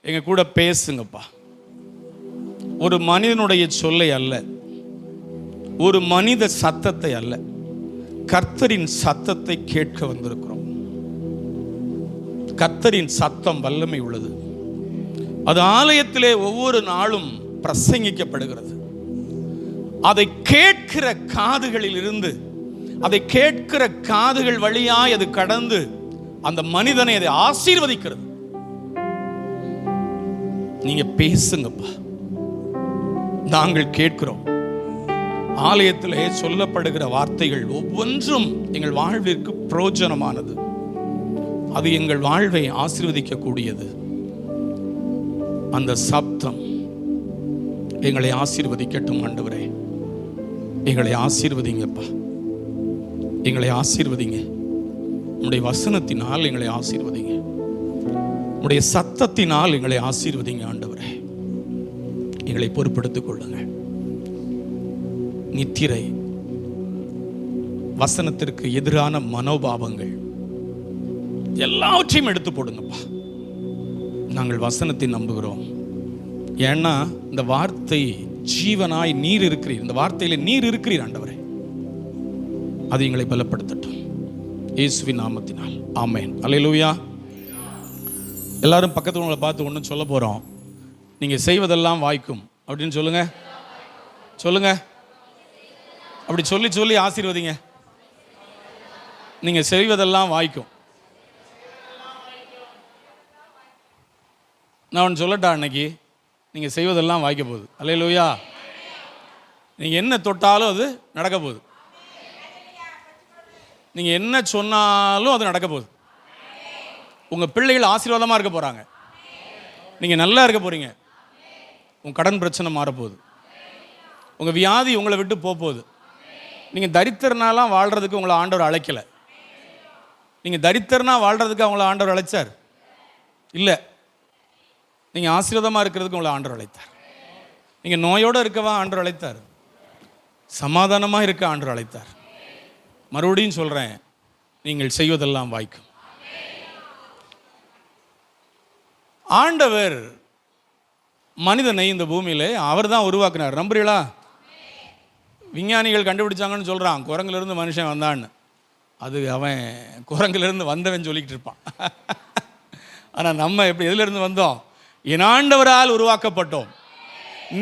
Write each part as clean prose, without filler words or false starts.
எங்க கூட பேசுங்கப்பா. ஒரு மனிதனுடைய சொல்லை அல்ல, ஒரு மனித சத்தத்தை அல்ல, கர்த்தரின் சத்தத்தை கேட்க வந்திருக்கிறோம். கர்த்தரின் சத்தம் வல்லமை உள்ளது. அது ஆலயத்திலே ஒவ்வொரு நாளும் பிரசங்கிக்கப்படுகிறது. அதை கேட்கிற காதுகளில் இருந்து, அதை கேட்கிற காதுகள் வழியாய் அது கடந்து அந்த மனிதனை அதை ஆசீர்வதிக்கிறது. நீங்க பேசுங்கப்பா, நாங்கள் கேட்கிறோம். ஆலயத்திலே சொல்லப்படுகிற வார்த்தைகள் ஒவ்வொன்றும் எங்கள் வாழ்விற்கு பிரயோஜனமானது. அது எங்கள் வாழ்வை ஆசீர்வதிக்கக்கூடியது. அந்த சப்தம் எங்களை ஆசீர்வதிக்கட்டும். ஆண்டவரே, எங்களை ஆசீர்வதிங்கப்பா, எங்களை ஆசீர்வதிங்க. உம்முடைய வசனத்தினால் எங்களை ஆசீர்வதிங்க, உம்முடைய சத்தத்தினால் எங்களை ஆசீர்வதிங்க. ஆண்டவரே, எங்களை பொறுப்படுத்திக் கொள்ளுங்க. நித்திரை, வசனத்திற்கு எதிரான மனோபாவங்கள் எல்லாவற்றையும் எடுத்து போடுங்கப்பா. நாங்கள் வசனத்தை நம்புகிறோம். ஏன்னா இந்த வார்த்தை ஜீவனாய் நீர் இருக்கிறீர், இந்த வார்த்தையில நீர் இருக்கிறீர். ஆண்டவரே, அது எங்களை பலப்படுத்தட்டும் இயேசுவின் நாமத்தினால். ஆமென். அல்லேலூயா. எல்லாரும் பக்கத்துல உங்களை பார்த்து ஒன்று சொல்ல போறோம். நீங்க செய்வதெல்லாம் வாய்க்கும் அப்படின்னு சொல்லுங்க. சொல்லுங்க. அப்படி சொல்லி சொல்லி ஆசீர்வதிங்க. நீங்க செய்வதெல்லாம் வாய்க்கும். நான் ஒன்று சொல்லட்டா, அன்னைக்கு நீங்கள் செய்வதெல்லாம் வாய்க்க போகுது. அல்லேலூயா. நீங்கள் என்ன தொட்டாலும் அது நடக்க போகுது. நீங்கள் என்ன சொன்னாலும் அது நடக்க போகுது. உங்கள் பிள்ளைகள் ஆசீர்வாதமாக இருக்க போகிறாங்க. நீங்கள் நல்லா இருக்க போகிறீங்க. உங்கள் கடன் பிரச்சனை மாறப்போகுது. உங்கள் வியாதி உங்களை விட்டு போகுது. நீங்கள் தரித்திரனாலாம் வாழ்கிறதுக்கு உங்களை ஆண்டவர் அழைக்கலை. நீங்கள் தரித்திரனா வாழ்கிறதுக்கு அவங்கள ஆண்டவர் அழைச்சார் இல்லை. நீங்கள் ஆசீர்வாதமாக இருக்கிறதுக்கு உங்களை ஆண்டவர் அழைத்தார். நீங்கள் நோயோடு இருக்கவா ஆண்டவர் அழைத்தார். சமாதானமாக இருக்க ஆண்டவர் அழைத்தார். மறுபடியும் சொல்கிறேன், நீங்கள் செய்வதெல்லாம் வாய்க்கும். ஆண்டவர் மனிதனை இந்த பூமியில் அவர் தான் உருவாக்குனார். நம்புறீங்களா? விஞ்ஞானிகள் கண்டுபிடிச்சாங்கன்னு சொல்கிறான், குரங்கிலிருந்து மனுஷன் வந்தான்னு. அது அவன் குரங்கிலிருந்து வந்தவன் சொல்லிக்கிட்டு இருப்பான். ஆனால் நம்ம எப்படி எதிலிருந்து வந்தோம்? என் ஆண்டவரால் உருவாக்கப்பட்டோம்.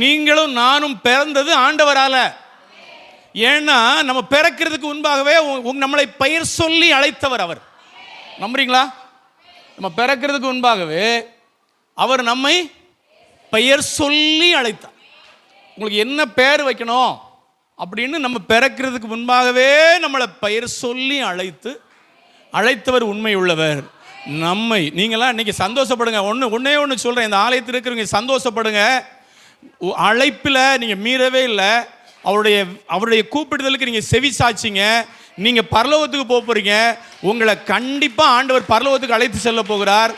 நீங்களும் நானும் பிறந்தது ஆண்டவரால. ஏன்னா நம்ம பிறக்கிறதுக்கு முன்பாகவே நம்மளை பெயர் சொல்லி அழைத்தவர் அவர். நம்புறீங்களா? நம்ம பிறக்கிறதுக்கு முன்பாகவே அவர் நம்மை பெயர் சொல்லி அழைத்தார். உங்களுக்கு என்ன பெயர் வைக்கணும் அப்படின்னு நம்ம பிறக்கிறதுக்கு முன்பாகவே நம்மளை பெயர் சொல்லி அழைத்தவர் உண்மை உள்ளவர். நம்மை நீங்களாம் இன்னைக்கு சந்தோஷப்படுங்க. ஒன்னே ஒன்று சொல்கிறேன், இந்த ஆலயத்தில் இருக்கிறவங்க சந்தோஷப்படுங்க. அழைப்பில் நீங்கள் மீறவே இல்லை. அவருடைய கூப்பிடுதலுக்கு நீங்கள் செவி சாய்ச்சிங்க. நீங்கள் பரலோகத்துக்கு போகிறீங்க. உங்களை கண்டிப்பாக ஆண்டவர் பரலோகத்துக்கு அழைத்து செல்ல போகிறார்.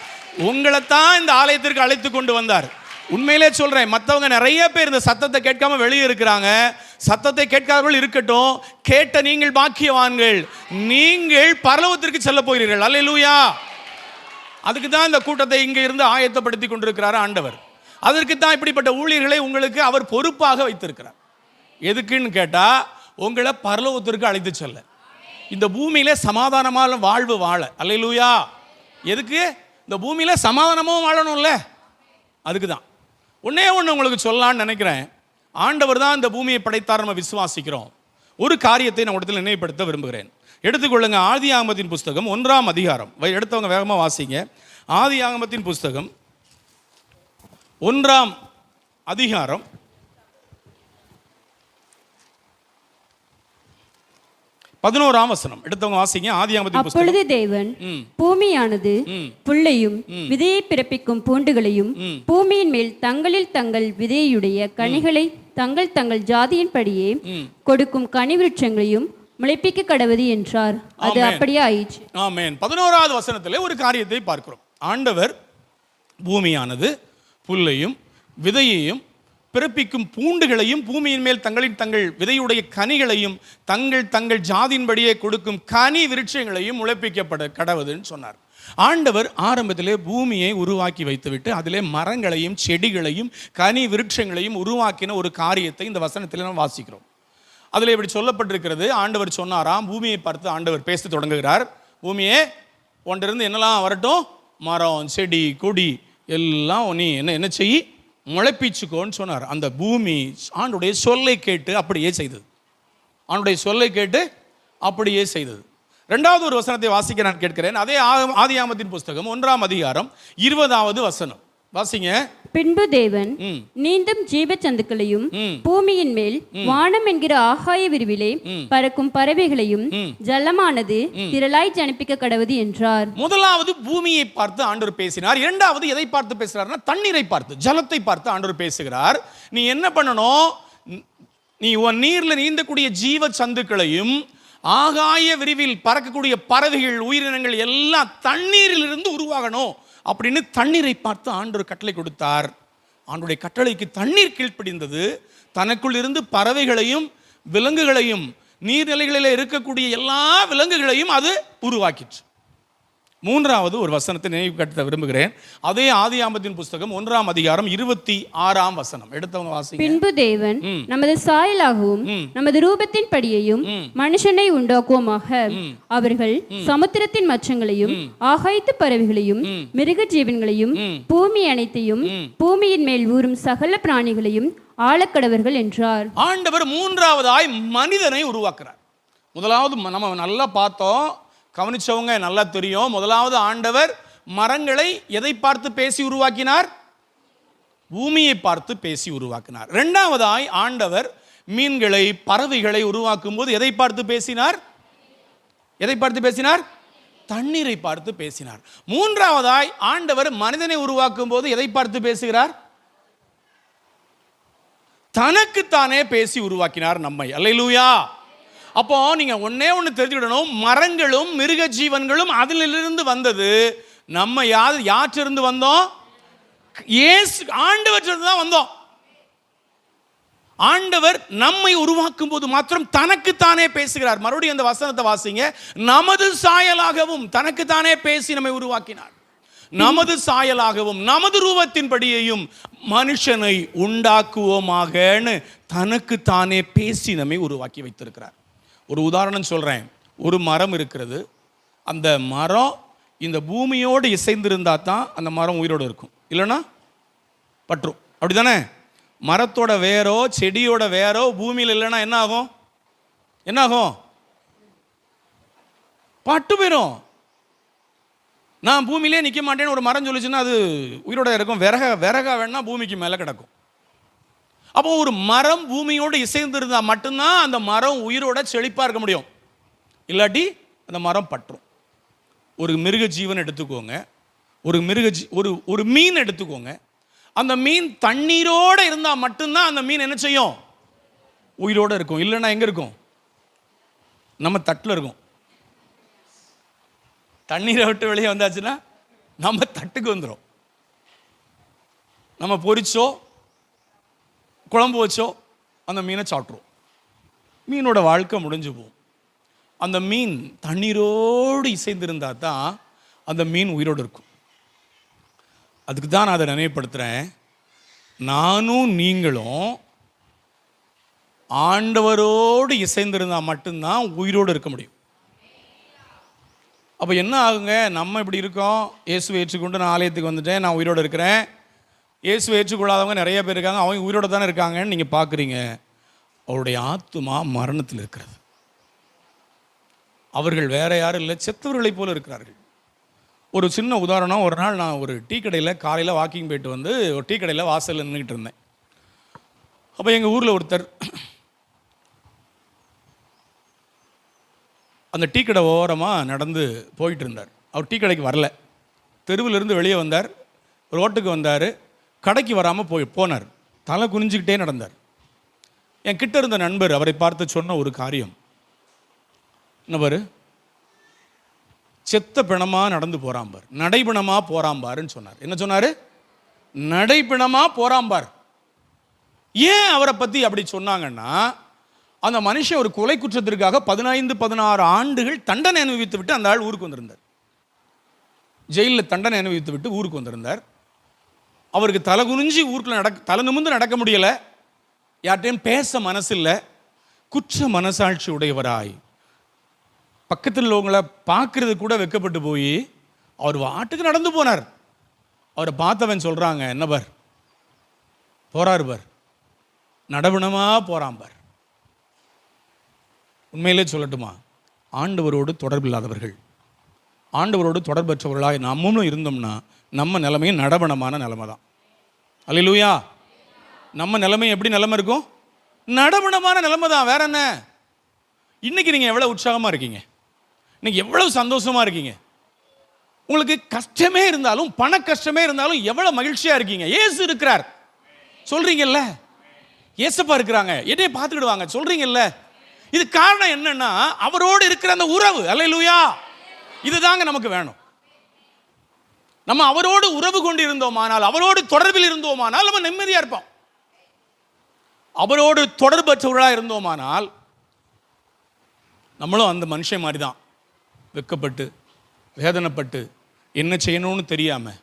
உங்களை தான் இந்த ஆலயத்திற்கு அழைத்து கொண்டு வந்தார். உண்மையிலே சொல்கிறேன், மற்றவங்க நிறைய பேர் இந்த சத்தத்தை கேட்காம வெளியே இருக்கிறாங்க. சத்தத்தை கேட்காதவர்கள் இருக்கட்டும், கேட்ட நீங்கள் பாக்கியவான்கள். நீங்கள் பரலோகத்திற்கு செல்ல போகிறீர்கள். அல்லேலூயா. அதுக்கு தான் இந்த கூட்டத்தை இங்கே இருந்து ஆயத்தப்படுத்தி கொண்டிருக்கிறார் ஆண்டவர். அதற்கு தான் இப்படிப்பட்ட ஊழியர்களை உங்களுக்கு அவர் பொறுப்பாக வைத்திருக்கிறார். எதுக்குன்னு கேட்டால், உங்களை பரலோகத்திற்கு அழைத்து செல்ல, இந்த பூமியில சமாதானமான வாழ்வு வாழ. அல்லேலூயா. எதுக்கு? இந்த பூமியில சமாதானமும் வாழணும்ல, அதுக்கு தான். ஒன்னே ஒன்று உங்களுக்கு சொல்லலான்னு நினைக்கிறேன். ஆண்டவர் தான் இந்த பூமியை படைத்தார், நம்ம விசுவாசிக்கிறோம். ஒரு காரியத்தை நான் இடத்துல நினைவுபடுத்த விரும்புகிறேன். எடுத்துக்கொள்ளுங்க, ஆதியாகமத்தின் புஸ்தகம் 1ஆம் அதிகாரம். எடுத்தவங்க வேகமாக வாசிங்க. ஆதியாகமத்தின் புஸ்தகம் 1ஆம் அதிகாரம் 11ஆம் வசனம். எடுத்தவங்க வாசிங்க. ஆதியாகமத்தின் புஸ்தகம். அப்பொழுது தேவன் பூமியானது புல்லையும் விதையை பிறப்பிக்கும் பூண்டுகளையும் பூமியின் மேல் தங்களில் தங்கள் விதையுடைய கனிகளை தங்கள் தங்கள் ஜாதியின்படியே கொடுக்கும் கனி விருட்சங்களையும் முளைப்பிக்க கடவது என்றார். அது அப்படியே ஆயிற்று. ஆமென். 11வது வசனத்திலே ஒரு காரியத்தை பார்க்கிறோம். ஆண்டவர் பூமியானது புல்லையும் விதையையும் பிறப்பிக்கும் பூண்டுகளையும் பூமியின் மேல் தங்களின் தங்கள் விதையுடைய கனிகளையும் தங்கள் தங்கள் ஜாதியின்படியே கொடுக்கும் கனி விருட்சங்களையும் முளைப்பிக்கப்பட கடவுதுன்னு சொன்னார். ஆண்டவர் ஆரம்பத்திலே பூமியை உருவாக்கி வைத்துவிட்டு அதிலே மரங்களையும் செடிகளையும் கனி விருட்சங்களையும் உருவாக்கின ஒரு காரியத்தை இந்த வசனத்தில் நாம் வாசிக்கிறோம். அதில் இப்படி சொல்லப்பட்டிருக்கிறது, ஆண்டவர் சொன்னாராம், பூமியை பார்த்து ஆண்டவர் பேச தொடங்குகிறார். பூமியே, ஒன்றிருந்து என்னெல்லாம் வரட்டும், மரம் செடி கொடி எல்லாம் நீ என்ன செய், முளைப்பிச்சுக்கோன்னு சொன்னார். அந்த பூமி ஆண்டுடைய சொல்லை கேட்டு அப்படியே செய்தது. ஆண்டுடைய சொல்லை கேட்டு அப்படியே செய்தது. இரண்டாவது ஒரு வசனத்தை வாசிக்க நான் கேட்கிறேன். அதே ஆதியாகமத்தின் புஸ்தகம் 1ஆம் அதிகாரம் 20வது வசனம் வாசிங்க. பின்பு தேவன் நீந்தும் ஜீவ சந்துக்களையும் பூமியின் மேல் வானம் என்கிற ஆகாய விரிவிலே பறக்கும் பறவைகளையும் ஜலமானது திரளாய் ஜனிப்பிக்க கடவுது என்றார். முதலாவது பூமியை பார்த்து ஆண்டவர் பேசினார். இரண்டாவது எதை பார்த்து பேசுகிறார்னா தண்ணீரை பார்த்து, ஜலத்தை பார்த்து ஆண்டவர் பேசுகிறார். நீ என்ன பண்ணணும், நீ உன் நீர்ல நீந்தக்கூடிய ஜீவ சந்துக்களையும் ஆகாய விரிவில் பறக்கக்கூடிய பறவைகள் உயிரினங்கள் எல்லாம் தண்ணீரிலிருந்து உருவாகணும் அப்படின்னு தண்ணீரை பார்த்து ஆண்டவர் கட்டளை கொடுத்தார். ஆண்டவருடைய கட்டளைக்கு தண்ணீர் கீழ்ப்படிந்தது. தனக்குள் இருந்து பறவைகளையும் விலங்குகளையும் நீர்நிலைகளில் இருக்கக்கூடிய எல்லா விலங்குகளையும் அது உருவாக்கிற்று. மூன்றாவது ஒரு வசனத்தை நினைவுபடுத்த விரும்புகிறேன். அதே ஆதியாகமத்தின் புஸ்தகம் 1ஆம் அதிகாரம் 26ஆம் வசனம் எடுத்தவங்க வாசிங்க. பின்பு தேவன் நமது சாயலாகவும் நமது ரூபத்தின் படியையும் மனுஷனை உண்டாக்குவோமாக. அவர்கள் சமுத்திரத்தின் மச்சங்களையும் ஆகாயத்து பறவைகளையும் மிருக ஜீவன்களையும் பூமி அனைத்தையும் பூமியின் மேல் ஊறும் சகல பிராணிகளையும் ஆளக்கடவர்கள் என்றார். ஆண்டவர் மூன்றாவதாய் மனிதனை உருவாக்குறார். முதலாவது நம்ம நல்லா பார்த்தோம், கவனிச்சவங்க நல்லா தெரியும். முதலாவது ஆண்டவர் மரங்களை எதை பார்த்து பேசி உருவாக்கினார்? பூமியை பார்த்து பேசி உருவாக்கினார். இரண்டாவதாய் ஆண்டவர் மீன்களை பறவைகளை உருவாக்கும் போது எதை பார்த்து பேசினார்? எதை பார்த்து பேசினார்? தண்ணீரை பார்த்து பேசினார். மூன்றாவதாய் ஆண்டவர் மனிதனை உருவாக்கும் போது எதை பார்த்து பேசுகிறார்? தனக்குத்தானே பேசி உருவாக்கினார் நம்மை. அல்லேலூயா. அப்போ நீங்க ஒன்னே ஒன்று தெரிஞ்சுக்கிடணும், மரங்களும் மிருக ஜீவன்களும் அதிலிருந்து வந்தது. நம்ம யாற்றிருந்து வந்தோம்? இயேசு ஆண்டவற்றிலிருந்து தான் வந்தோம். ஆண்டவர் நம்மை உருவாக்கும் போது மாத்திரம் தனக்குத்தானே பேசுகிறார். மறுபடியும் அந்த வசனத்தை வாசிங்க. நமது சாயலாகவும் தனக்குத்தானே பேசி நம்மை உருவாக்கினார். நமது சாயலாகவும் நமது ரூபத்தின்படியையும் மனுஷனை உண்டாக்குவோமாகன்னு தனக்குத்தானே பேசி நம்மை உருவாக்கி வைத்திருக்கிறார். ஒரு உதாரணம் சொல்கிறேன். ஒரு மரம் இருக்கிறது. அந்த மரம் இந்த பூமியோடு இசைந்திருந்தா தான் அந்த மரம் உயிரோடு இருக்கும், இல்லைன்னா பற்றும். அப்படி தானே? மரத்தோட வேரோ செடியோட வேரோ பூமியில் இல்லைன்னா என்ன ஆகும்? என்ன ஆகும்? பட்டு போயிடும். நான் பூமியிலே நிற்க மாட்டேன்னு ஒரு மரம் சொல்லிச்சுன்னா அது உயிரோட இருக்கும். விறகா வேணா பூமிக்கு மேலே கிடக்கும். அப்போ ஒரு மரம் பூமியோடு இசைந்திருந்தா மட்டும்தான் அந்த மரம் உயிரோட செழிப்பாக இருக்க முடியும், இல்லாட்டி அந்த மரம் பற்றும். ஒரு மிருக ஜீவன் எடுத்துக்கோங்க, ஒரு மீன் எடுத்துக்கோங்க. அந்த மீன் தண்ணீரோடு இருந்தால் மட்டும்தான் அந்த மீன் என்ன செய்யும்? உயிரோடு இருக்கும். இல்லைன்னா எங்கே இருக்கும்? நம்ம தட்டில் இருக்கும். தண்ணீரை விட்டு வெளியே வந்தாச்சுன்னா நம்ம தட்டுக்கு வந்துடும். நம்ம பொரிச்சோ குழம்பு வச்சோ அந்த மீனை சாப்பிட்ருவோம். மீனோட வாழ்க்கை முடிஞ்சு போகும். அந்த மீன் தண்ணீரோடு இசைந்திருந்தா தான் அந்த மீன் உயிரோடு இருக்கும். அதுக்கு தான் நான் அதை நினைவுபடுத்துகிறேன். நானும் நீங்களும் ஆண்டவரோடு இசைந்திருந்தால் மட்டும்தான் உயிரோடு இருக்க முடியும். அப்போ என்ன ஆகுங்க? நம்ம இப்படி இருக்கோம், இயேசுவை ஏற்றுக்கொண்டு நான் ஆலயத்துக்கு வந்துட்டேன், நான் உயிரோடு இருக்கிறேன். இயேசுவை ஏற்றுக்கொள்ளாதவங்க நிறைய பேர் இருக்காங்க, அவங்க உயிரோடு தானே இருக்காங்கன்னு நீங்கள் பார்க்குறீங்க. அவருடைய ஆத்துமா மரணத்தில் இருக்கிறது. அவர்கள் வேற யாரும் இல்லை, செத்தவர்களை போல இருக்கிறார்கள். ஒரு சின்ன உதாரணம். ஒரு நாள் நான் ஒரு டீ கடையில் காலையில் வாக்கிங் போயிட்டு வந்து ஒரு டீ கடையில் வாசலில் நின்றுக்கிட்டு இருந்தேன். அப்போ எங்கள் ஊரில் ஒருத்தர் அந்த டீ கடை ஓரமாக நடந்து போயிட்டு இருந்தார். அவர் டீ கடைக்கு வரல, தெருவிலிருந்து வெளியே வந்தார், ரோட்டுக்கு வந்தார், கடைக்கு வராமல் போனார். தலை குனிஞ்சிக்கிட்டே நடந்தார். என் கிட்ட இருந்த நண்பர் அவரை பார்த்து சொன்ன ஒரு காரியம் என்னவர், செத்த பிணமாக நடந்து போகிறாம்பார், நடைபிணமாக போகிறாம்பாருன்னு சொன்னார். என்ன சொன்னார்? நடைபிணமாக போகிறாம்பார். ஏன் அவரை பற்றி அப்படி சொன்னாங்கன்னா, அந்த மனுஷன் ஒரு கொலை குற்றத்திற்காக 15-16 ஆண்டுகள் தண்டனை அனுபவித்து விட்டு அந்த ஆள் ஊருக்கு வந்திருந்தார். ஜெயிலில் தண்டனை அனுபவித்து விட்டு ஊருக்கு வந்திருந்தார். அவருக்கு தலை குனிஞ்சி ஊருக்குள்ள தலை நிமிர்ந்து நடக்க முடியலை, யார்கிட்டையும் பேச மனசு இல்லை, குற்ற மனசாட்சி உடையவராய் பக்கத்தில் உள்ளவங்களை பார்க்கறது கூட வெக்கப்பட்டு போய் அவர் வாட்டுக்கு நடந்து போனார். அவரை பார்த்தவன் சொல்கிறாங்க, என்ன பார் போறாரு பார், நடவனமாக போகிறான் பார். உண்மையிலே சொல்லட்டுமா, ஆண்டவரோடு தொடர்பில்லாதவர்கள், ஆண்டவரோடு தொடர்பற்றவர்களாக நம்மளும் இருந்தோம்னா நம்ம நிலைமையும் நடவனமான நிலைமை தான். அல்லேலூயா. நம்ம நிலைமை எப்படி நிலைமை இருக்கும்? நடவனமான நிலைமை தான். வேற என்ன? இன்னைக்கு நீங்கள் எவ்வளோ உற்சாகமாக இருக்கீங்க, இன்னைக்கு எவ்வளவு சந்தோஷமாக இருக்கீங்க, உங்களுக்கு கஷ்டமே இருந்தாலும் பண கஷ்டமே இருந்தாலும் எவ்வளோ மகிழ்ச்சியாக இருக்கீங்க. இயேசு இருக்கிறார் சொல்கிறீங்கல்ல, இயேசப்பா இருக்கிறாங்க, என்னைய பார்த்துக்கிடுவாங்க சொல்கிறீங்கல்ல. இது காரணம் என்னன்னா அவரோடு இருக்கிற அந்த உறவு. அல்லேலூயா. இதுதாங்க நமக்கு வேணும். நம்ம அவரோடு உறவு கொண்டு இருந்தோமானால், அவரோடு தொடர்பில் இருந்தோமானால் நம்ம நிம்மதியாக இருப்போம். அவரோடு தொடர்பற்றவர்களாக இருந்தோமானால் நம்மளும் அந்த மனுஷன் மாதிரி தான், வெக்கப்பட்டு வேதனைப்பட்டு என்ன செய்யணும்னு தெரியாமல்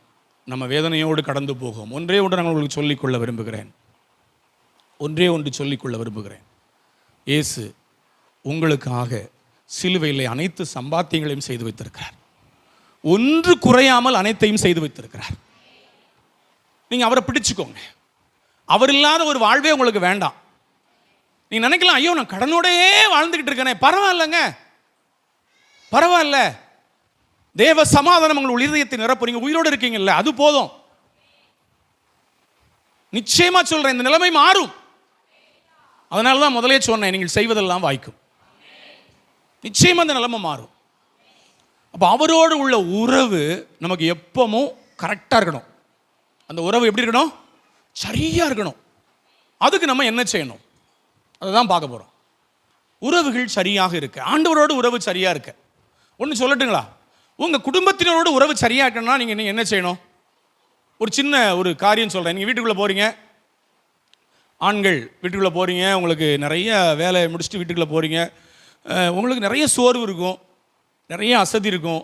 நம்ம வேதனையோடு கடந்து போகும். ஒன்றே ஒன்று நான் உங்களுக்கு சொல்லிக்கொள்ள விரும்புகிறேன், ஒன்றே ஒன்று சொல்லிக்கொள்ள விரும்புகிறேன். இயேசு உங்களுக்காக சிலுவையில் அனைத்து சம்பாத்தியங்களையும் செய்து வைத்திருக்கிறார். ஒன்று குறையாமல் அனைத்தையும் செய்து வைத்திருக்கிறார். நீங்கள் அவரை பிடிச்சுக்கோங்க. அவர் இல்லாத ஒரு வாழ்வே உங்களுக்கு வேண்டாம். நீ நினைக்கலாம், ஐயோ நான் கடனோடையே வாழ்ந்துக்கிட்டு இருக்கேனே. பரவாயில்லைங்க, பரவாயில்ல. தேவ சமாதானம் உங்கள் இதயத்தை நிரப்ப நீங்க உயிரோடு இருக்கீங்கல்ல, அது போதும். நிச்சயமா சொல்றேன், இந்த நிலைமை மாறும். அதனால தான் முதலே சொன்னேன், நீங்கள் செய்வதெல்லாம் வாய்க்கும். நிச்சயமா அந்த நிலைமை மாறும். அப்போ அவரோடு உள்ள உறவு நமக்கு எப்பவும் கரெக்டாக இருக்கணும். அந்த உறவு எப்படி இருக்கணும்? சரியாக இருக்கணும். அதுக்கு நம்ம என்ன செய்யணும் அதை தான் பார்க்க போகிறோம். உறவுகள் சரியாக இருக்கு, ஆண்டவரோடு உறவு சரியாக இருக்கு. ஒன்று சொல்லட்டுங்களா, உங்கள் குடும்பத்தினரோடு உறவு சரியாக இருக்கணும்னா நீங்கள் என்ன செய்யணும்? ஒரு சின்ன ஒரு காரியம் சொல்கிறேன். நீங்கள் வீட்டுக்குள்ளே போகிறீங்க, ஆண்கள் வீட்டுக்குள்ளே போகிறீங்க, உங்களுக்கு நிறைய வேலையை முடிச்சுட்டு வீட்டுக்குள்ளே போகிறீங்க, உங்களுக்கு நிறைய சோர்வு இருக்கும், நிறைய அசதி இருக்கும்.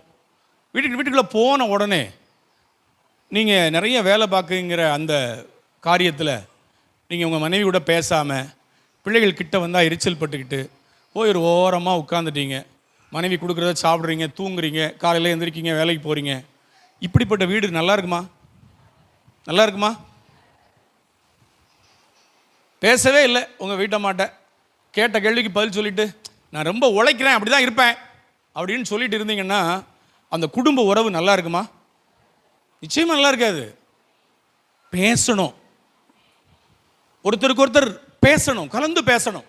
வீட்டுக்குள்ளே போன உடனே நீங்கள் நிறைய வேலை பார்க்குங்கிற அந்த காரியத்தில் நீங்கள் உங்கள் மனைவி கூட பேசாமல், பிள்ளைகள் கிட்ட வந்தால் எரிச்சல் பட்டுக்கிட்டு போய் ஒரு ஓரமாக உட்காந்துட்டீங்க, மனைவி கொடுக்குறத சாப்பிட்றீங்க, தூங்குறீங்க, காலையில் எழுந்திரிக்கிங்க, வேலைக்கு போகிறீங்க. இப்படிப்பட்ட வீடு நல்லா இருக்குமா? நல்லா இருக்குமா? பேசவே இல்லை உங்கள் வீட்டம்மாட்ட, கேட்ட கேள்விக்கு பதில் சொல்லிவிட்டு நான் ரொம்ப உழைக்கிறேன் அப்படி தான் இருப்பேன் அப்படின்னு சொல்லிட்டு இருந்தீங்கன்னா அந்த குடும்ப உறவு நல்லா இருக்குமா? நிச்சயமாக நல்லா இருக்காது. பேசணும், ஒருத்தருக்கு ஒருத்தர் பேசணும், கலந்து பேசணும்.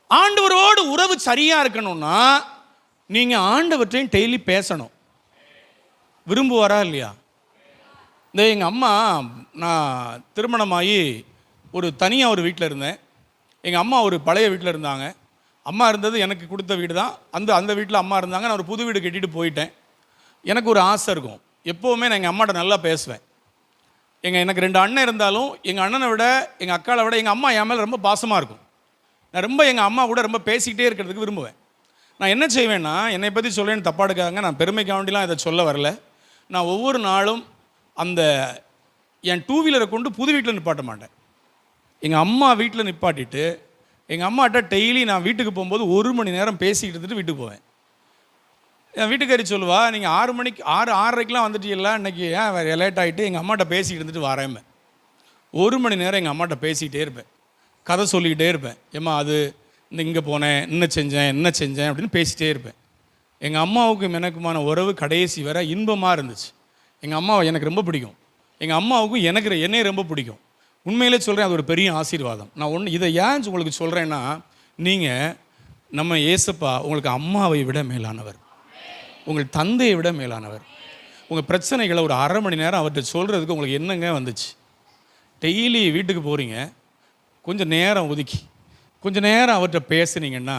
ஆண்டவரோடு உறவு சரியாக இருக்கணும்னா நீங்கள் ஆண்டவற்றையும் டெய்லி பேசணும். விரும்புவாரா இல்லையா? இந்த எங்கள் அம்மா, நான் திருமணமாகி ஒரு தனியாக ஒரு வீட்டில் இருந்தேன். எங்கள் அம்மா ஒரு பழைய வீட்டில் இருந்தாங்க. அம்மா இருந்தது எனக்கு கொடுத்த வீடு தான். அந்த வீட்டில் அம்மா இருந்தாங்க. நான் ஒரு புது வீடு கட்டிட்டு போயிட்டேன். எனக்கு ஒரு ஆசை இருக்கும், எப்போவுமே நான் எங்கள் அம்மாட்ட நல்லா பேசுவேன். எனக்கு 2 அண்ணன் இருந்தாலும் எங்கள் அண்ணனை விட எங்கள் அக்காவை விட எங்கள் அம்மா என் மேலே ரொம்ப பாசமாக இருக்கும். நான் ரொம்ப எங்கள் அம்மா கூட ரொம்ப பேசிக்கிட்டே இருக்கிறதுக்கு விரும்புவேன். நான் என்ன செய்வேன்னா, என்னை பற்றி சொல்லேன்னு தப்பா எடுக்காங்க, நான் பெருமைக்காண்டிலாம் இதை சொல்ல வரல. நான் ஒவ்வொரு நாளும் அந்த என் 2 வீலரை கொண்டு புது வீட்டில் நிப்பாட்ட மாட்டேன். எங்கள் அம்மா வீட்டில் நிப்பாட்டிட்டு எங்கள் அம்மாட்ட டெய்லி நான் வீட்டுக்கு போகும்போது 1 மணி நேரம் பேசிக்கிட்டு இருந்துட்டு வீட்டுக்கு போவேன். என் வீட்டுக்காரி சொல்லுவா, நீங்கள் 6 மணிக்கு 6:30க்கெலாம் வந்துட்டீங்களா, இன்றைக்கி ஏன் வேறு லேட் ஆகிட்டு, எங்கள் அம்மாட்ட பேசிக்கிட்டு இருந்துட்டு வரேன். 1 மணி நேரம் எங்கள் அம்மாட்ட பேசிக்கிட்டே இருப்பேன், கதை சொல்லிக்கிட்டே இருப்பேன். ஏம்மா அது இங்கே போனேன், என்ன செஞ்சேன் அப்படின்னு பேசிகிட்டே இருப்பேன். எங்கள் அம்மாவுக்கும் எனக்குமான உறவு கடைசி வர இன்பமாக இருந்துச்சு. எங்கள் அம்மாவை எனக்கு ரொம்ப பிடிக்கும், எங்கள் அம்மாவுக்கும் என்னையே ரொம்ப பிடிக்கும். உண்மையிலே சொல்கிறேன், அது ஒரு பெரிய ஆசீர்வாதம். நான் இதை ஏன் உங்களுக்கு சொல்கிறேன்னா, நீங்கள் நம்ம ஏசப்பா உங்களுக்கு அம்மாவை விட மேலானவர், உங்கள் தந்தையை விட மேலானவர். உங்கள் பிரச்சனைகளை ஒரு 1/2 மணி நேரம் அவர்கிட்ட சொல்கிறதுக்கு உங்களுக்கு என்னங்க வந்துச்சு? டெய்லி வீட்டுக்கு போகிறீங்க, கொஞ்சம் நேரம் ஒதுக்கி கொஞ்சம் நேரம் அவர்கிட்ட பேசுனீங்கன்னா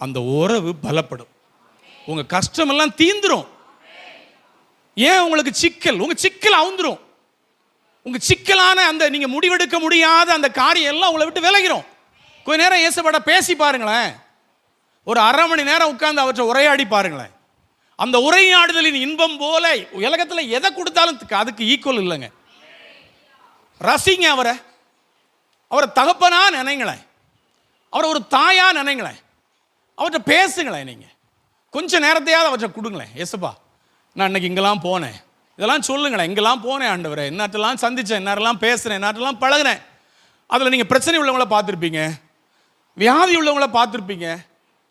அந்த உறவு பலப்படும், உங்கள் கஷ்டமெல்லாம் தீந்துரும். ஏன் உங்களுக்கு உங்கள் சிக்கல் அவுந்துரும். உங்கள் சிக்கலான அந்த நீங்கள் முடிவெடுக்க முடியாத அந்த காரியம் எல்லாம் உங்களை விட்டு விலகிறோம். கொஞ்ச நேரம் இயேசுவோட பேசி பாருங்களேன், ஒரு 1/2 மணி நேரம் உட்கார்ந்து அவற்றை உரையாடி பாருங்களேன். அந்த உரையாடுதலின் இன்பம் போல உலகத்தில் எதை கொடுத்தாலும் அதுக்கு ஈக்குவல் இல்லைங்க. ரசிங்க அவரை. அவரை தகப்பனா நினைங்களேன், அவரை ஒரு தாயா நினைங்களேன், அவர்கிட்ட பேசுங்களேன். நீங்கள் கொஞ்சம் நேரத்தையாவது அவர்கிட்ட கொடுங்களேன். ஏசப்பா, நான் இன்னைக்கு இங்கெல்லாம் போனேன், இதெல்லாம் சொல்லுங்களேன். இங்கெல்லாம் போனேன் ஆண்டவரே, என்னாட்டெல்லாம் சந்தித்தேன், என்னாரெல்லாம் பேசுகிறேன், என்னாட்டெல்லாம் பழகினேன். அதில் நீங்கள் பிரச்சனை உள்ளவங்கள பார்த்துருப்பீங்க, வியாதி உள்ளவங்கள பார்த்துருப்பீங்க.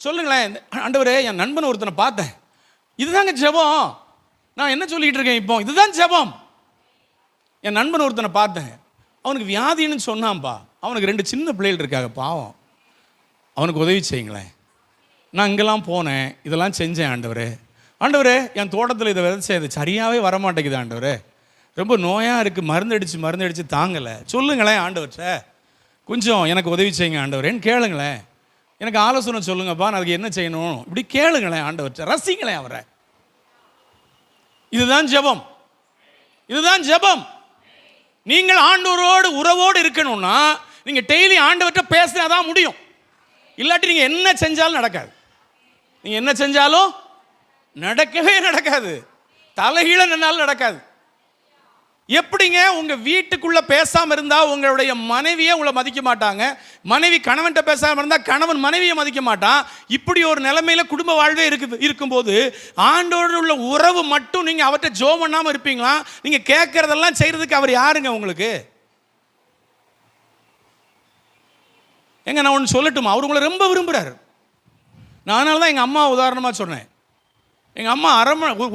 சொல்லுங்களேன், ஆண்டவரே என் நண்பன் ஒருத்தனை பார்த்தேன், இதுதாங்க ஜெபம். நான் என்ன சொல்லிக்கிட்டு இருக்கேன் இப்போ, இதுதான் ஜெபம். என் நண்பன் ஒருத்தனை பார்த்தேன், அவனுக்கு வியாதின்னு சொன்னான்ப்பா, அவனுக்கு 2 சின்ன பிள்ளைகள் இருக்காங்க, பாவம், அவனுக்கு உதவி செய்யுங்களேன். நான் இங்கெல்லாம் போனேன், இதெல்லாம் செஞ்சேன் ஆண்டவரே. ஆண்டவரே என் தோட்டத்தில் இதை விதைச்சேன், இது சரியாகவே வரமாட்டேங்குது ஆண்டவரே, ரொம்ப நோயாக இருக்குது, மருந்து அடித்து தாங்கலை. சொல்லுங்களேன் ஆண்டவர்கிட்ட, கொஞ்சம் எனக்கு உதவி செய்யுங்க ஆண்டவரேன்னு கேளுங்களேன். எனக்கு ஆலோசனை சொல்லுங்கப்பா, நான் அதுக்கு என்ன செய்யணும், இப்படி கேளுங்களேன் ஆண்டவர்கிட்ட, ரசிங்களேன் அவரை. இதுதான் ஜெபம், இதுதான் ஜெபம். நீங்கள் ஆண்டவரோடு உறவோடு இருக்கணும்னா நீங்கள் டெய்லி ஆண்டவர்கிட்ட பேசினாதான் முடியும். இல்லாட்டி நீங்கள் என்ன செஞ்சாலும் நடக்காது. நீங்கள் என்ன செஞ்சாலும் நடக்கவே நடக்காது. தலைகீழ நின்னாலும் நடக்காது. எப்படிங்க உங்கள் வீட்டுக்குள்ளே பேசாமல் இருந்தால் உங்களுடைய மனைவியே உங்களை மதிக்க மாட்டாங்க, மனைவி கணவன்கிட்ட பேசாமல் இருந்தால் கணவன் மனைவியை மதிக்க மாட்டான். இப்படி ஒரு நிலைமையில் குடும்ப வாழ்வே இருக்கும்போது ஆண்டோடு உள்ள உறவு மட்டும் நீங்கள் அவர்கிட்ட ஜெபம் பண்ணாமல் இருப்பீங்களா? நீங்கள் கேட்குறதெல்லாம் செய்கிறதுக்கு அவர் யாருங்க உங்களுக்கு? எங்க நான் ஒன்று சொல்லட்டுமா, அவர் உங்களை ரொம்ப விரும்புகிறார். அதனால தான் எங்கள் அம்மா உதாரணமாக சொன்னேன். எங்கள் அம்மா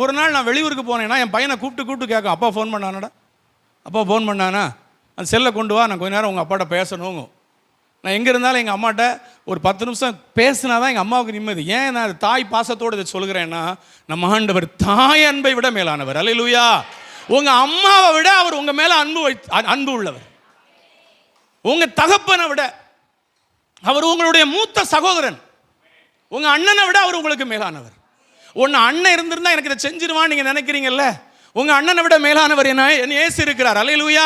ஒரு நாள் நான் வெளியூருக்கு போனேன்னா என் பையனை கூப்பிட்டு கேட்கும், அப்பா ஃபோன் பண்ணானடா, அப்பா ஃபோன் பண்ணானா, அந்த செல்லை கொண்டு வா, நான் கொஞ்ச நேரம் உங்கள் அப்பாட்ட பேசணும். நான் எங்கே இருந்தாலும் எங்கள் அம்மாட்ட ஒரு 10 நிமிஷம் பேசினா தான் எங்கள் அம்மாவுக்கு நிம்மதி. ஏன் நான் தாய் பாசத்தோடு இதை சொல்கிறேன்னா, நம்ம ஆண்டவர் தாய் அன்பை விட மேலானவர். அல்லேலூயா. உங்கள் அம்மாவை விட அவர் உங்கள் மேலே அன்பு உள்ளவர். உங்கள் தகப்பனை விட அவர் உங்களுடைய மூத்த சகோதரன். உங்கள் அண்ணனை விட அவர் உங்களுக்கு மேலானவர். ஒன்று அண்ணன் இருந்திருந்தா எனக்கு இதை செஞ்சிருவான்னு நீங்கள் நினைக்கிறீங்கல்ல, உங்கள் அண்ணனை விட மேலானவர் என்ன இயேசு இருக்கிறார். அல்லேலூயா.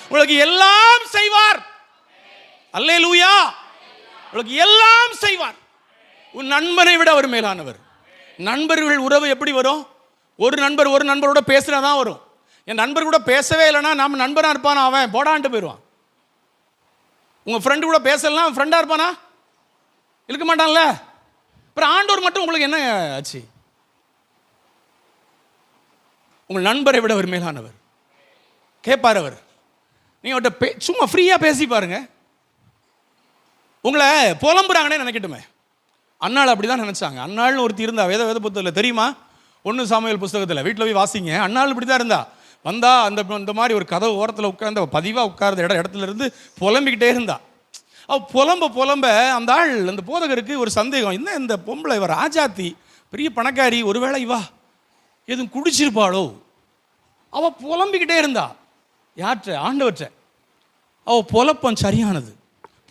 உங்களுக்கு எல்லாம் செய்வார். அல்லேலூயா. உங்களுக்கு எல்லாம் செய்வார். உன் நண்பனை விட அவர் மேலானவர். நண்பர்கள் உறவு எப்படி வரும்? ஒரு நண்பரோட பேசுனா தான் வரும். என் நண்பர் கூட பேசவே இல்லைன்னா நம்ம நண்பனாக இருப்பானா, அவன் போடான்ட்டு போயிடுவான். உங்கள் ஃப்ரெண்டு கூட பேசலாம், அவன் ஃப்ரெண்டாக இருப்பானா? இருக்க மாட்டான்ல. அப்புறம் ஆண்டவர் மட்டும் உங்களுக்கு என்ன ஆச்சு? உங்கள் நண்பரை விட அவர் மேலானவர். கேட்பார் அவர். நீங்கள் அவர்கிட்ட சும்மா ஃப்ரீயாக பேசி பாருங்க. உங்களை புலம்புறாங்கன்னே நினைக்கட்டுமே. அன்னாள் அப்படி தான் நினச்சாங்க. அன்னாள்னு ஒருத்தி இருந்தா வேத புத்தகத்தில் தெரியுமா? 1 சாமுவேல் புஸ்தகத்தில் வீட்டில் போய் வாசிங்க. அன்னாள் இப்படி தான் இருந்தா. வந்தா அந்த மாதிரி ஒரு கதவு ஓரத்தில் உட்கார்ந்து பதிவாக உட்கார்ந்த இடத்துல இருந்து புலம்பிக்கிட்டே இருந்தா. புலம்ப அந்த ஆள், அந்த போதகருக்கு ஒரு சந்தேகம், என்ன இந்த பொம்பளை இவ ராஜாத்தி, பெரிய பணக்காரி, ஒருவேளை இவா எதுவும் குடிச்சிருப்பாளோ? அவ புலம்பிக்கிட்டே இருந்தா. யார்கிட்ட? ஆண்டவற்ற. அவ புலப்பம் சரியானது.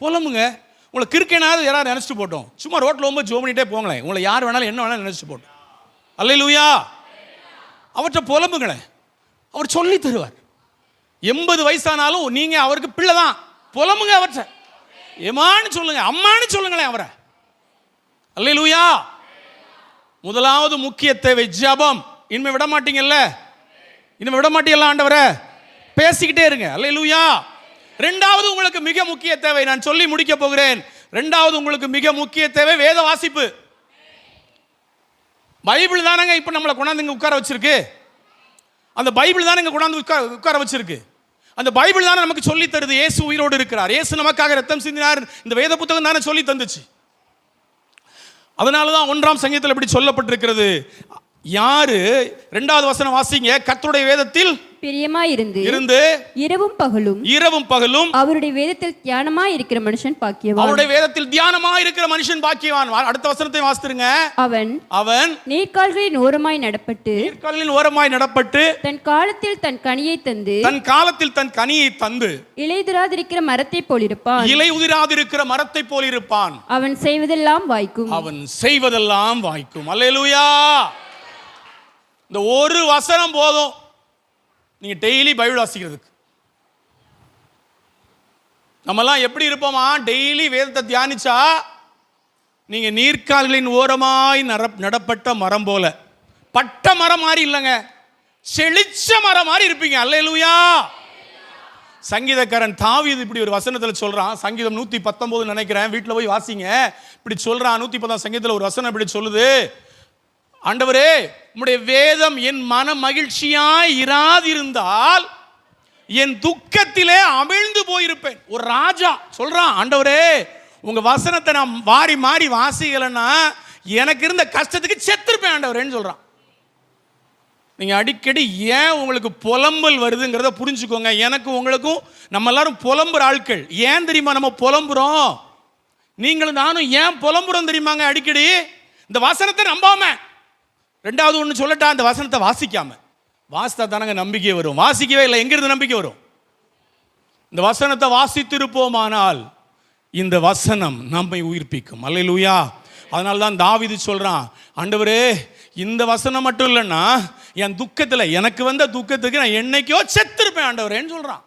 புலம்புங்க. உங்களை கிறுக்கனாவது யாராவது நினச்சிட்டு போட்டோம். சும்மா ரோட்டில் போகும்போது ஜோம் பண்ணிகிட்டே போங்களேன். உங்களை யார் வேணாலும் என்ன வேணாலும் நினச்சிட்டு போட்டோம். அல்லேலூயா. அவற்றை புலம்புங்களேன், அவர் சொல்லி தருவார். 80 வயசானாலும் நீங்கள் அவருக்கு பிள்ளை தான். புலம்புங்க அவற்றை. ஏமான்னு சொல்லுங்க, அம்மான்னு சொல்லுங்களேன் அவரை. அல்லேலூயா. முதலாவது முக்கிய தேவை ஜெபம். இனிமே விட மாட்டீங்கல்ல, இனிமே விட மாட்டீங்கல்ல ஆண்டவரே, பேசிக்கிட்டே இருங்க. அல்லேலூயா. 2வது உங்களுக்கு மிக முக்கிய தேவை, நான் சொல்லி முடிக்க போகிறேன். 2வது உங்களுக்கு மிக முக்கிய தேவை வேத வாசிப்பு. பைபிள் தானங்க இப்போ நம்மளை கொண்டாந்து இங்கே உட்கார வச்சிருக்கு. அந்த பைபிள் தானே இங்கே கொண்டாந்து உட்கார வச்சிருக்கு. அந்த பைபிள் தானே நமக்கு சொல்லி தருது இயேசு உயிரோடு இருக்கிறார், இயேசு நமக்காக ரத்தம் சிந்தினார். இந்த வேத புத்தகம் தானே சொல்லி தந்துச்சு. அதனால தான் 1ஆம் சங்கீதத்தில் இப்படி சொல்லப்பட்டிருக்கிறது. யாரு? 2வது வசனம் வாசிங்க. கர்த்தருடைய வேதத்தில் பிரியமாயிருந்து இரவும் பகலும் அவருடைய வேதத்தில் தியானமாய் இருக்கிற மனுஷன் பாக்கியவான். அவருடைய வேதத்தில் தியானமாய் இருக்கிற மனுஷன் பாக்கியவான். அடுத்த வசனத்தை வாசித்துருங்க. அவன் நீர்க்கால்களின் ஓரமாய் நடப்பட்டு தன் காலத்தில் தன் கனியை தந்து இலையுதிராதிருக்கிற மரத்தை போலிருப்பான். அவன் செய்வதெல்லாம் வாய்க்கும். அல்லேலூயா. இந்த ஒரு வசனம் போதும் நீங்கள் டெய்லி பைபிள் வாசிக்கிறதுக்கு. நம்மெல்லாம் எப்படி இருப்போமா? டெய்லி வேதத்தை தியானிச்சா நீங்கள் நீர்க்கால்களின் ஓரமாய் நடப்பட்ட மரம் போல, பட்ட மரம் மாதிரி இல்லைங்க, செழிச்ச மரம் மாதிரி இருப்பீங்க. அல்லேலூயா. சங்கீதக்காரன் தாவீது இப்படி ஒரு வசனத்தில் சொல்றான். சங்கீதம் 119 நினைக்கிறேன், வீட்டில் போய் வாசிங்க. இப்படி சொல்றான். 110 சங்கீதத்தில் ஒரு வசனம் இப்படி சொல்லுது, ஆண்டவரே உம்முடைய வேதம் என் மன மகிழ்ச்சியாய் இராதிருந்தால் என் துக்கத்திலே அமிழ்ந்து போயிருப்பேன். ஒரு ராஜா சொல்றான், ஆண்டவரே உங்க வசனத்தை நான் வாரி மாறி வாசிக்கலைன்னா எனக்கு இருந்த கஷ்டத்துக்கு செத்துருப்பேன் ஆண்டவரேன்னு சொல்றான். நீங்க அடிக்கடி ஏன் உங்களுக்கு புலம்பல் வருதுங்கிறத புரிஞ்சுக்கோங்க. எனக்கு உங்களுக்கும் நம்ம எல்லாரும் புலம்புற ஆட்கள். ஏன் தெரியுமா நம்ம புலம்புறோம்? நீங்களும் நானும் ஏன் புலம்புறோம் தெரியுமாங்க? அடிக்கடி இந்த வசனத்தை நம்பாம. ரெண்டாவது ஒன்று சொல்லட்டா, இந்த வசனத்தை வாசிக்காம. வாசித்தா தானங்க நம்பிக்கை வரும். வாசிக்கவே இல்லை, எங்கிருந்து நம்பிக்கை வரும்? இந்த வசனத்தை வாசித்திருப்போமானால் இந்த வசனம் நம்மை உயிர்ப்பிக்கும். அல்லேலூயா. அதனால தான் தாவீது சொல்றான், ஆண்டவரே இந்த வசனம் மட்டும் இல்லைன்னா என் துக்கத்தில், எனக்கு வந்த துக்கத்துக்கு நான் என்னைக்கோ செத்துருப்பேன் ஆண்டவரேன்னு சொல்றான்.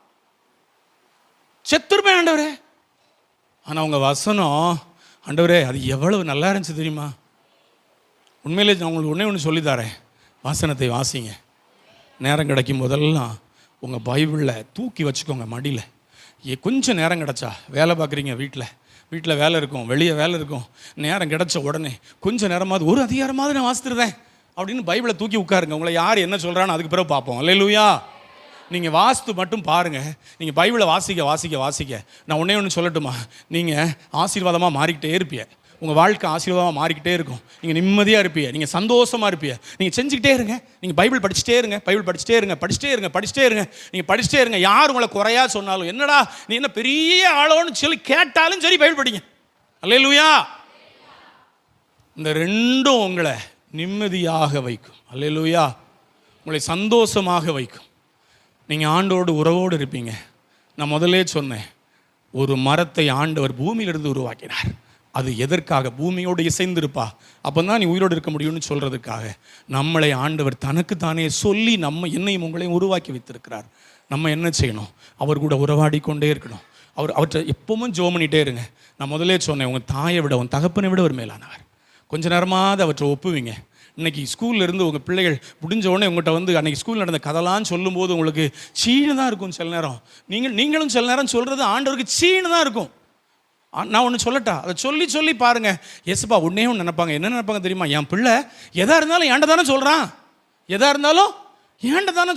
செத்துருப்பேன் ஆண்டவரே. ஆனால் உங்க வசனம் ஆண்டவரே அது எவ்வளவு நல்லா இருந்துச்சு தெரியுமா? உண்மையிலே நான் உங்களுக்கு ஒன்று சொல்லித்தரேன். வசனத்தை வாசிங்க. நேரம் கிடைக்கும் போதெல்லாம் உங்கள் பைபிளில் தூக்கி வச்சுக்கோங்க மடியில். கொஞ்சம் நேரம் கிடச்சா, வேலை பார்க்குறீங்க, வீட்டில் வேலை இருக்கும், வெளியே வேலை இருக்கும், நேரம் கிடச்ச உடனே கொஞ்சம் நேரமாவது ஒரு அதிகாரமாவது நான் வாசித்துருந்தேன் அப்படின்னு பைபிளை தூக்கி உட்காருங்க. உங்களை யார் என்ன சொல்கிறான்னு அதுக்கு பிறகு பார்ப்போம். அல்லேலூயா. நீங்கள் வாசித்து மட்டும் பாருங்கள். நீங்கள் பைபிளை வாசிக்க நான் ஒன்று சொல்லட்டுமா? நீங்கள் ஆசீர்வாதமாக மாறிக்கிட்டே இருப்பீங்க. உங்கள் வாழ்க்கை ஆசீர்வாதமாக மாறிக்கிட்டே இருக்கும். நீங்கள் நிம்மதியாக இருப்பீங்க, நீங்கள் சந்தோஷமாக இருப்பீங்க. நீங்கள் செஞ்சுக்கிட்டே இருங்க. நீங்கள் பைபிள் படிச்சுட்டே இருங்க. நீங்கள் படிச்சுட்டே இருங்க. யார் உங்களை குறையா சொன்னாலும், என்னடா நீ என்ன பெரிய ஆளோன்னு சொல்லி கேட்டாலும் சரி, பைபிள் படிங்க. அல்லேலூயா. இந்த ரெண்டும் உங்களை நிம்மதியாக வைக்கும். அல்லேலூயா. உங்களை சந்தோஷமாக வைக்கும். நீங்கள் ஆண்டோடு உறவோடு இருப்பீங்க. நான் முதலே சொன்னேன், ஒரு மரத்தை ஆண்டவர் பூமியிலிருந்து உருவாக்கினார். அது எதற்காக? பூமியோடு இசைந்திருப்பா, அப்போ தான் நீ உயிரோடு இருக்க முடியும்னு சொல்கிறதுக்காக நம்மளை ஆண்டவர் தனக்குத்தானே சொல்லி என்னையும் உங்களையும் உருவாக்கி வைத்திருக்கிறார். நம்ம என்ன செய்யணும்? அவர் கூட உறவாடி கொண்டே இருக்கணும். அவற்றை எப்பவும் ஜெபம் பண்ணிகிட்டே இருங்க. நான் முதலே சொன்னேன், உங்கள் தாயை விட உன் தகப்பனை விட ஒரு மேலானவர். கொஞ்ச நேரமாவது அவற்றை ஒப்புவீங்க. இன்றைக்கி ஸ்கூல்லேருந்து உங்கள் பிள்ளைகள் முடிஞ்ச உடனே உங்கள்கிட்ட அன்றைக்கி ஸ்கூலில் நடந்த கதைலாம் சொல்லும்போது உங்களுக்கு சீனு தான் இருக்கும். சில நேரம் நீங்களும் சில நேரம் சொல்கிறது ஆண்டவருக்கு சீனு தான் இருக்கும். நான் ஒன்று சொல்லட்டா? அதை சொல்லி பாருங்கள். எஸ்ப்பா ஒன்றே ஒன்று நினைப்பாங்க. என்ன நினைப்பாங்க தெரியுமா? என் பிள்ளை எதாக இருந்தாலும் ஏண்ட தானே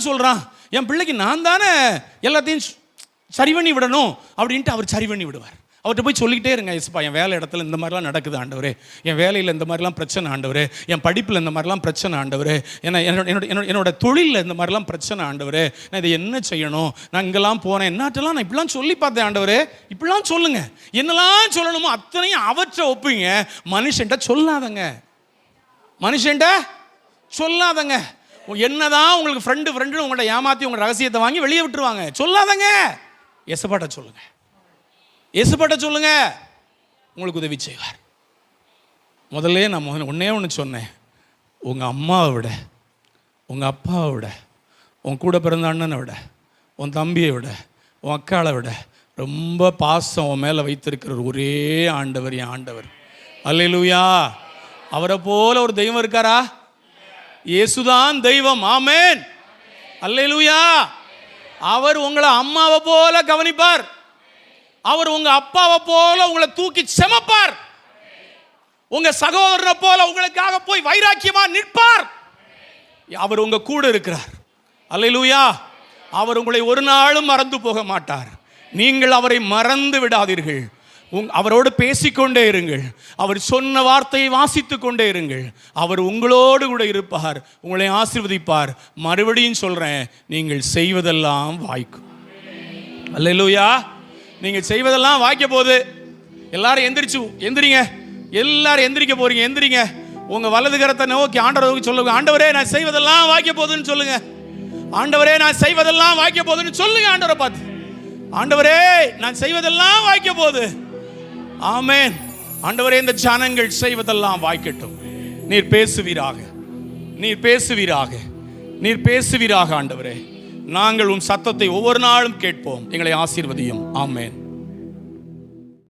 சொல்கிறான், என் பிள்ளைக்கு நான் தானே எல்லாத்தையும் சரி பண்ணி விடணும் அப்படின்ட்டு அவர் சரி பண்ணி விடுவார். அவர்கிட்ட போய் சொல்லிக்கிட்டே இருங்க, எஸ்ப்பா என் வேலை இடத்துல இந்த மாதிரிலாம் நடக்குது ஆண்டவரே, என் வேலையில் இந்த மாதிரிலாம் பிரச்சனை ஆண்டவரே, என் படிப்பில் இந்த மாதிரிலாம் பிரச்சனை ஆண்டவரே, என்னோட தொழிலில் இந்த மாதிரிலாம் பிரச்சனை ஆண்டவரே, நான் இதை என்ன செய்யணும், நான் இங்கெல்லாம் போனேன், என்னாட்டெல்லாம் நான் இப்படிலாம் சொல்லி பார்த்தேன் ஆண்டவரே, இப்படிலாம் சொல்லுங்கள். என்னெல்லாம் சொல்லணுமோ அத்தனையும் அவற்றை ஒப்புங்க. மனுஷன்ட்ட சொல்லாதங்க. என்னதான் உங்களுக்கு ஃப்ரெண்டு உங்கள்ட்ட ஏமாற்றி உங்கள் ரகசியத்தை வாங்கி வெளியே விட்டுருவாங்க. சொல்லாதங்க. எசப்பாட்ட சொல்லுங்க, உங்களுக்கு உதவி செய்வார். முதல்ல நான் ஒன்றே ஒன்று சொன்னேன், உங்கள் அம்மாவை விட, உங்கள் அப்பாவை விட, உன் கூட பிறந்த அண்ணனை விட, உன் தம்பியை விட, உன் அக்காளை விட ரொம்ப பாசம் உன் மேலே வைத்திருக்கிற ஒரே ஆண்டவர் என் ஆண்டவர். அல்லேலூயா. அவரை போல ஒரு தெய்வம் இருக்காரா? இயேசுதான் தெய்வம். ஆமென். அல்லேலூயா. அவர் உங்களை அம்மாவை போல கவனிப்பார். அவர் உங்க அப்பாவை போல உங்களை தூக்கி செமப்பார். உங்க சகோதரனை போல உங்களுக்காக போய் வைராக்கியமா நிற்பார். அவர் உங்க கூட இருக்கிறார். அல்லேலூயா. அவர் உங்களை ஒரு நாளும் மறந்து போக மாட்டார். நீங்கள் அவரை மறந்து விடாதீர்கள். அவரோடு பேசிக்கொண்டே இருங்கள். அவர் சொன்ன வார்த்தையை வாசித்துக் கொண்டே இருங்கள். அவர் உங்களோடு கூட இருப்பார், உங்களை ஆசீர்வதிப்பார். மறுபடியும் சொல்றேன், நீங்கள் செய்வதெல்லாம் வாய்க்கும். அல்லேலூயா. நீங்கள் செய்வதெல்லாம் வாய்க்க போகுது. எல்லாரும் எந்திரிங்க. எல்லாரும் எந்திரிக்க போறீங்க. எந்திரிங்க. உங்க வலது கரத்தை நோக்கி ஆண்டவருக்கு சொல்லுங்க, ஆண்டவரே நான் செய்வதெல்லாம் வாய்க்க போகுதுன்னு சொல்லுங்க. ஆண்டவரே நான் செய்வதெல்லாம் வாய்க்க போகுதுன்னு சொல்லுங்க. ஆண்டவரை பார்த்து, ஆண்டவரே நான் செய்வதெல்லாம் வாய்க்க போகுது. ஆமென். ஆண்டவரே இந்த ஜனங்கள் செய்வதெல்லாம் வாய்க்கட்டும். நீர் பேசுவீராக ஆண்டவரே. நாங்கள் உம் சத்தத்தை ஒவ்வொரு நாளும் கேட்போம். எங்களை ஆசீர்வதியும். ஆமென்.